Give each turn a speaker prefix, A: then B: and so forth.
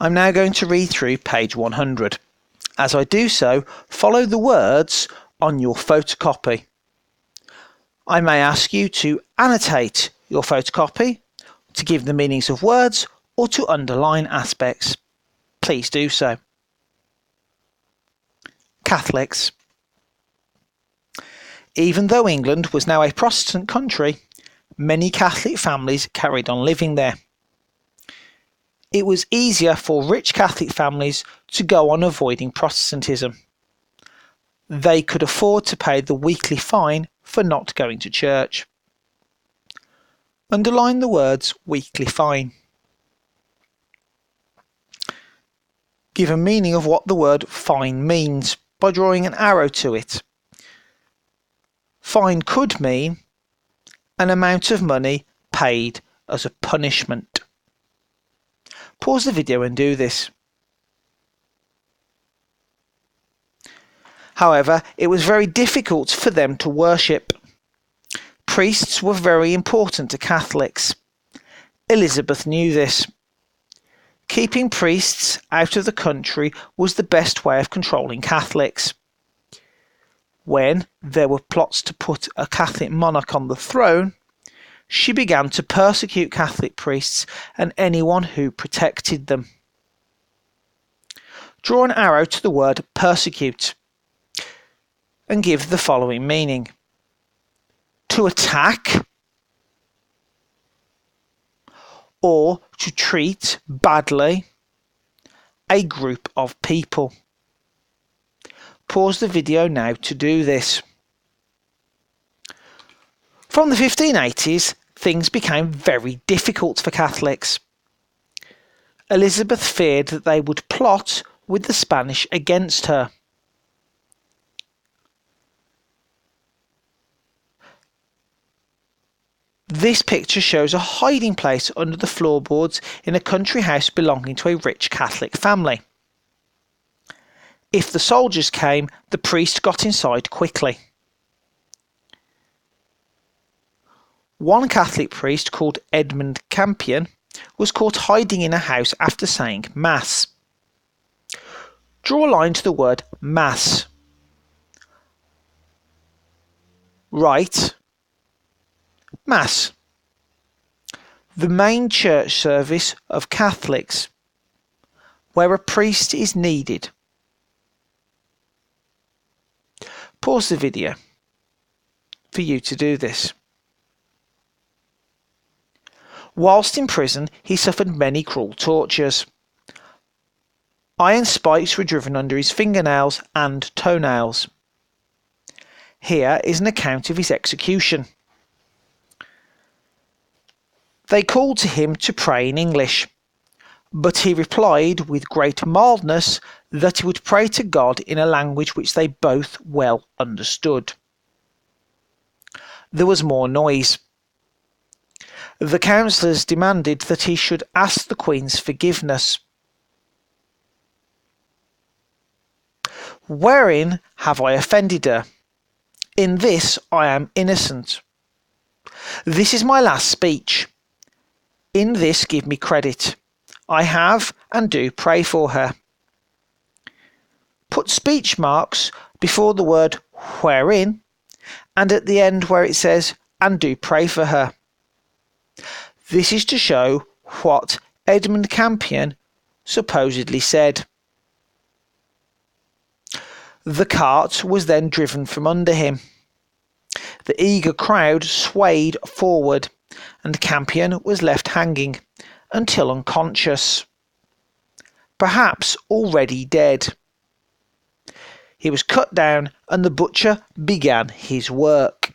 A: I'm now going to read through page 100. As I do so, follow the words on your photocopy. I may ask you to annotate your photocopy, to give the meanings of words, or to underline aspects. Please do so. Catholics. Even though England was now a Protestant country, many Catholic families carried on living there. It was easier for rich Catholic families to go on avoiding Protestantism. They could afford to pay the weekly fine for not going to church. Underline the words weekly fine. Give a meaning of what the word fine means by drawing an arrow to it. Fine could mean an amount of money paid as a punishment. Pause the video and do this. However, it was very difficult for them to worship. Priests were very important to Catholics. Elizabeth knew this. Keeping priests out of the country was the best way of controlling Catholics. When there were plots to put a Catholic monarch on the throne, she began to persecute Catholic priests and anyone who protected them. Draw an arrow to the word persecute and give the following meaning. To attack or to treat badly a group of people. Pause the video now to do this. From the 1580s, things became very difficult for Catholics. Elizabeth feared that they would plot with the Spanish against her. This picture shows a hiding place under the floorboards in a country house belonging to a rich Catholic family. If the soldiers came, the priest got inside quickly. One Catholic priest called Edmund Campion was caught hiding in a house after saying Mass. Draw a line to the word Mass. Write Mass. The main church service of Catholics, where a priest is needed. Pause the video for you to do this. Whilst in prison, he suffered many cruel tortures. Iron spikes were driven under his fingernails and toenails. Here is an account of his execution. They called to him to pray in English, but he replied with great mildness that he would pray to God in a language which they both well understood. There was more noise. The councillors demanded that he should ask the Queen's forgiveness. Wherein have I offended her? In this I am innocent. This is my last speech. In this give me credit. I have and do pray for her. Put speech marks before the word wherein and at the end where it says and do pray for her. This is to show what Edmund Campion supposedly said. The cart was then driven from under him. The eager crowd swayed forward and Campion was left hanging until unconscious, perhaps already dead. He was cut down and the butcher began his work.